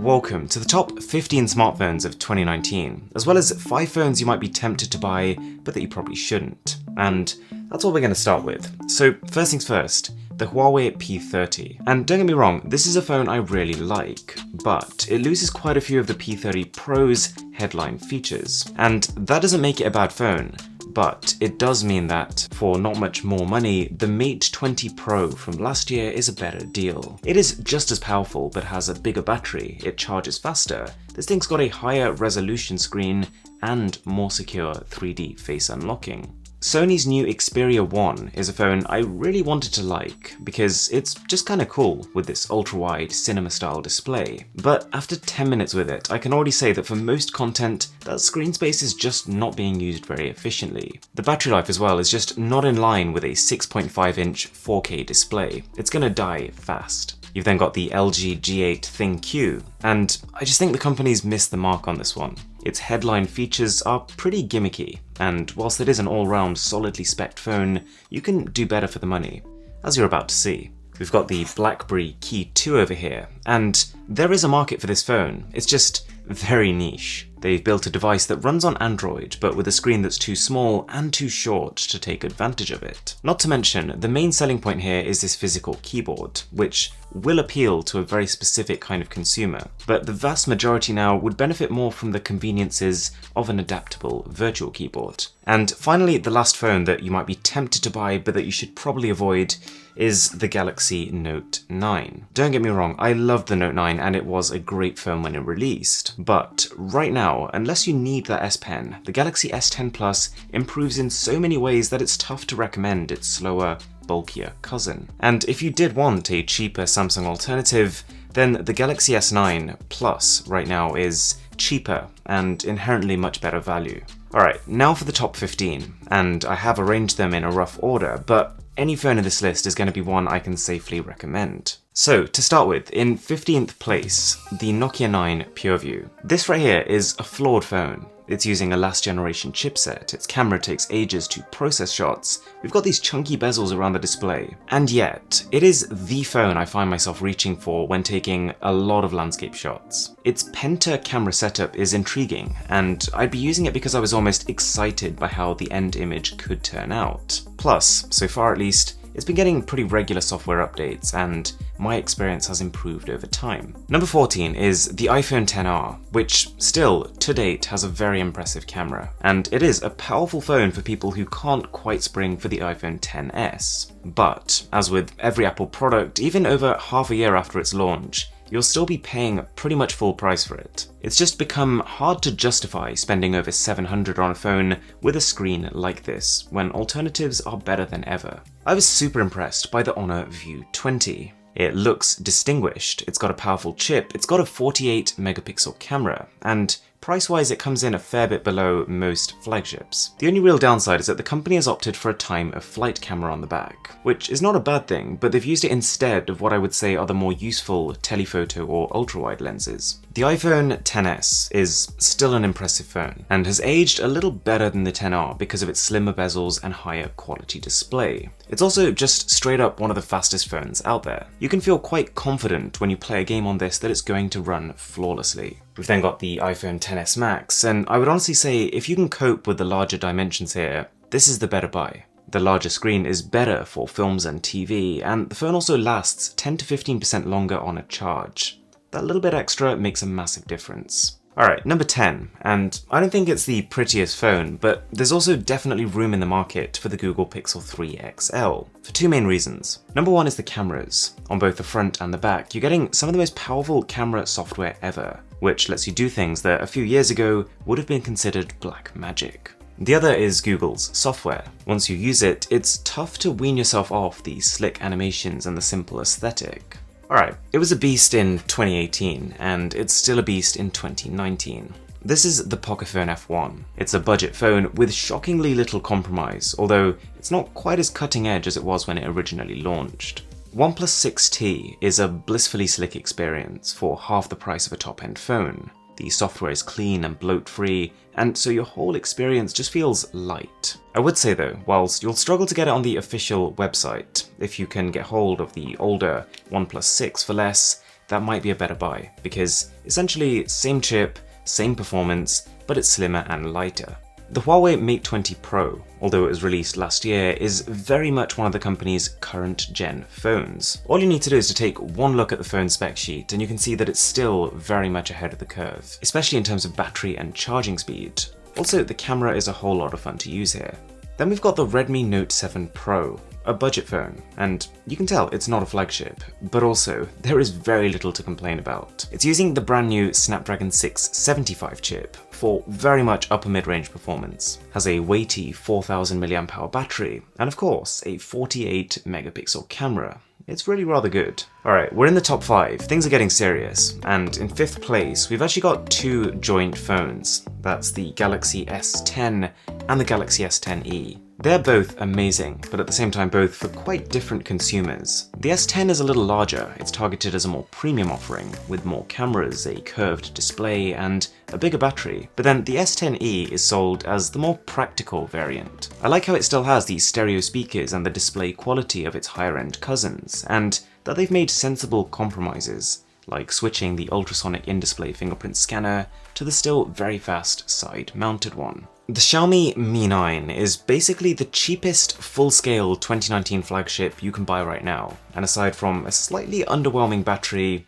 welcome to the top 15 smartphones of 2019, as well as 5 phones you might be tempted to buy, but that you probably shouldn't. And that's what we're going to start with. So first things first, the Huawei P30. And don't get me wrong, this is a phone I really like, but it loses quite a few of the P30 Pro's headline features. And that doesn't make it a bad phone, but it does mean that for not much more money, the Mate 20 Pro from last year is a better deal. It is just as powerful, but has a bigger battery, it charges faster, this thing's got a higher resolution screen, and more secure 3D face unlocking. Sony's new Xperia 1 is a phone I really wanted to like because it's just kinda cool with this ultra-wide cinema-style display. But after 10 minutes with it, I can already say that for most content, that screen space is just not being used very efficiently. The battery life as well is just not in line with a 6.5-inch 4K display. It's gonna die fast. You've then got the LG G8 ThinQ, and I just think the company's missed the mark on this one. Its headline features are pretty gimmicky, and whilst it is an all-round solidly spec'd phone, you can do better for the money, as you're about to see. We've got the BlackBerry Key 2 over here, and there is a market for this phone, it's just very niche. They've built a device that runs on Android, but with a screen that's too small and too short to take advantage of it. Not to mention, the main selling point here is this physical keyboard, which will appeal to a very specific kind of consumer, but the vast majority now would benefit more from the conveniences of an adaptable virtual keyboard. And finally, the last phone that you might be tempted to buy but that you should probably avoid is the Galaxy Note 9. Don't get me wrong, I loved the Note 9 and it was a great phone when it released, but right now, unless you need that S Pen, the Galaxy S10 Plus improves in so many ways that it's tough to recommend its slower, bulkier cousin. And if you did want a cheaper Samsung alternative, then the Galaxy S9 Plus right now is cheaper and inherently much better value. Alright, now for the top 15, and I have arranged them in a rough order, but any phone in this list is going to be one I can safely recommend. So, to start with, in 15th place, the Nokia 9 PureView. This right here is a flawed phone. It's using a last generation chipset, its camera takes ages to process shots, we've got these chunky bezels around the display, and yet, it is the phone I find myself reaching for when taking a lot of landscape shots. Its penta camera setup is intriguing, and I'd be using it because I was almost excited by how the end image could turn out. Plus, so far at least, it's been getting pretty regular software updates, and my experience has improved over time. Number 14 is the iPhone XR, which still, to date, has a very impressive camera, and it is a powerful phone for people who can't quite spring for the iPhone XS. But, as with every Apple product, even over half a year after its launch, you'll still be paying pretty much full price for it. It's just become hard to justify spending over $700 on a phone with a screen like this, when alternatives are better than ever. I was super impressed by the Honor View 20. It looks distinguished, it's got a powerful chip, it's got a 48 megapixel camera, and price-wise it comes in a fair bit below most flagships. The only real downside is that the company has opted for a time-of-flight camera on the back, which is not a bad thing, but they've used it instead of what I would say are the more useful telephoto or ultra-wide lenses. The iPhone XS is still an impressive phone, and has aged a little better than the XR because of its slimmer bezels and higher quality display. It's also just straight up one of the fastest phones out there. You can feel quite confident when you play a game on this that it's going to run flawlessly. We've then got the iPhone XS Max, and I would honestly say if you can cope with the larger dimensions here, this is the better buy. The larger screen is better for films and TV, and the phone also lasts 10 to 15% longer on a charge. That little bit extra makes a massive difference. Alright, number 10, and I don't think it's the prettiest phone, but there's also definitely room in the market for the Google Pixel 3 XL, for two main reasons. Number one is the cameras. On both the front and the back, you're getting some of the most powerful camera software ever, which lets you do things that a few years ago would have been considered black magic. The other is Google's software. Once you use it, it's tough to wean yourself off the slick animations and the simple aesthetic. Alright, it was a beast in 2018, and it's still a beast in 2019. This is the Pocophone F1. It's a budget phone with shockingly little compromise, although it's not quite as cutting edge as it was when it originally launched. OnePlus 6T is a blissfully slick experience for half the price of a top-end phone. The software is clean and bloat-free, and so your whole experience just feels light. I would say though, whilst you'll struggle to get it on the official website, if you can get hold of the older OnePlus 6 for less, that might be a better buy, because essentially same chip, same performance, but it's slimmer and lighter. The Huawei Mate 20 Pro, although it was released last year, is very much one of the company's current gen phones. All you need to do is to take one look at the phone spec sheet and you can see that it's still very much ahead of the curve, especially in terms of battery and charging speed. Also, the camera is a whole lot of fun to use here. Then we've got the Redmi Note 7 Pro, a budget phone, and you can tell it's not a flagship, but also there is very little to complain about. It's using the brand new Snapdragon 675 chip for very much upper mid-range performance, has a weighty 4000 mAh battery, and of course a 48 megapixel camera. It's really rather good. Alright, we're in the top 5, things are getting serious, and in 5th place we've actually got two joint phones. That's the Galaxy S10 and the Galaxy S10e. They're both amazing, but at the same time both for quite different consumers. The S10 is a little larger, it's targeted as a more premium offering, with more cameras, a curved display, and a bigger battery. But then the S10e is sold as the more practical variant. I like how it still has the stereo speakers and the display quality of its higher-end cousins, and that they've made sensible compromises, like switching the ultrasonic in-display fingerprint scanner to the still very fast side-mounted one. The Xiaomi Mi 9 is basically the cheapest full-scale 2019 flagship you can buy right now, and aside from a slightly underwhelming battery,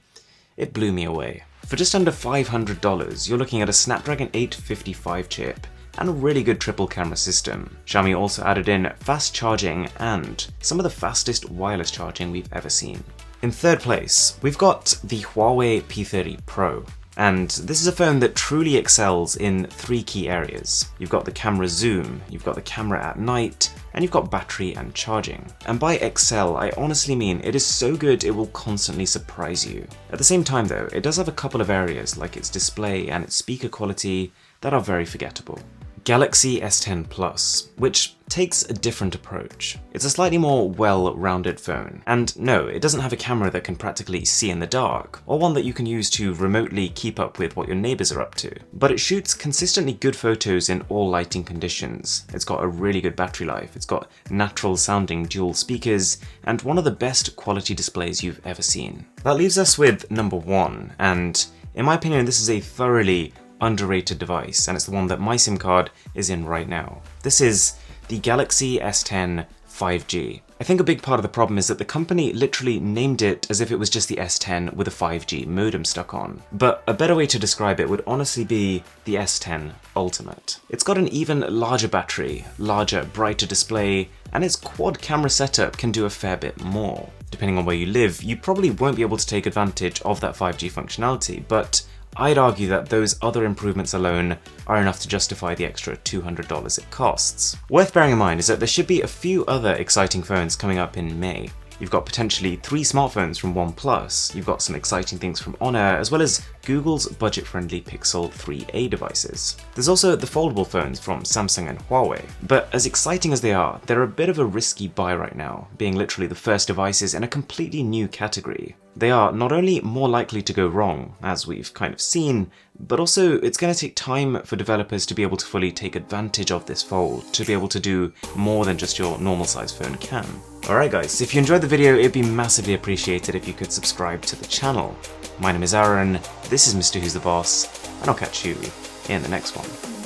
it blew me away. For just under $500, you're looking at a Snapdragon 855 chip and a really good triple camera system. Xiaomi also added in fast charging and some of the fastest wireless charging we've ever seen. In 3rd place, we've got the Huawei P30 Pro. And this is a phone that truly excels in 3 key areas. You've got the camera zoom, you've got the camera at night, and you've got battery and charging. And by excel, I honestly mean it is so good it will constantly surprise you. At the same time though, it does have a couple of areas like its display and its speaker quality that are very forgettable. Galaxy S10 Plus, which takes a different approach. It's a slightly more well-rounded phone, and no, it doesn't have a camera that can practically see in the dark, or one that you can use to remotely keep up with what your neighbours are up to, but it shoots consistently good photos in all lighting conditions. It's got a really good battery life, it's got natural-sounding dual speakers, and one of the best quality displays you've ever seen. That leaves us with number 1, and in my opinion this is a thoroughly underrated device, and it's the one that my SIM card is in right now. This is the Galaxy S10 5G. I think a big part of the problem is that the company literally named it as if it was just the S10 with a 5G modem stuck on. But a better way to describe it would honestly be the S10 Ultimate. It's got an even larger battery, larger, brighter display, and its quad camera setup can do a fair bit more. Depending on where you live, you probably won't be able to take advantage of that 5G functionality, but I'd argue that those other improvements alone are enough to justify the extra $200 it costs. Worth bearing in mind is that there should be a few other exciting phones coming up in May. You've got potentially 3 smartphones from OnePlus, you've got some exciting things from Honor, as well as Google's budget-friendly Pixel 3a devices. There's also the foldable phones from Samsung and Huawei. But as exciting as they are, they're a bit of a risky buy right now, being literally the first devices in a completely new category. They are not only more likely to go wrong, as we've kind of seen, but also it's going to take time for developers to be able to fully take advantage of this fold, to be able to do more than just your normal size phone can. Alright guys, if you enjoyed the video, it'd be massively appreciated if you could subscribe to the channel. My name is Aaron, this is Mr. Who's the Boss, and I'll catch you in the next one.